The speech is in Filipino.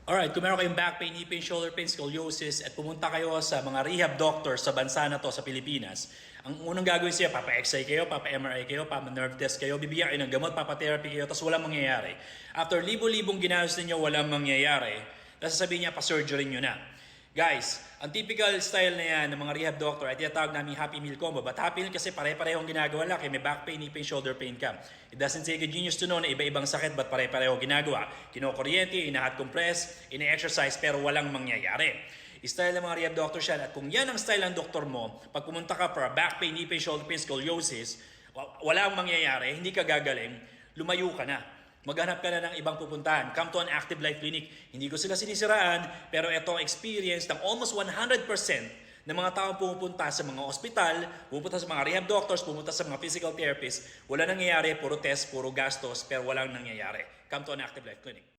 Alright, kung meron kayong back pain, knee pain, shoulder pain, scoliosis, at pumunta kayo sa mga rehab doctor sa bansa na to sa Pilipinas, ang unang gagawin siya, papa-XI kayo, papa-MRI kayo, papa-nerve test kayo, bibigyan kayo ng gamot, papa-therapy kayo, tapos walang mangyayari. After libo-libong ginastos ninyo, walang mangyayari, tapos sasabihin niya, pa-surgery nyo na. Guys, ang typical style na yan ng mga rehab doctor ay tinatawag namin Happy Meal Combo. But Happy Meal kasi pare-parehong ginagawa lang. May back pain, knee pain, shoulder pain ka. It doesn't take a genius to know na iba-ibang sakit but pare-pareho ginagawa. Kinokuryente, ina-hot compress, ina-exercise pero walang mangyayari. Style ng mga rehab doctor siya. At kung yan ang style ng doktor mo, pag pumunta ka para back pain, knee pain, shoulder pain, scoliosis, walang mangyayari, hindi ka gagaling, lumayo ka na. Maghanap ka na ng ibang pupuntahan. Come to an Active Life Clinic. Hindi ko sila sinisiraan, pero ito ang experience ng almost 100% ng mga taong pumupunta sa mga ospital, pumupunta sa mga rehab doctors, pumunta sa mga physical therapists. Wala nangyayari, puro test, puro gastos, pero walang nangyayari. Come to an Active Life Clinic.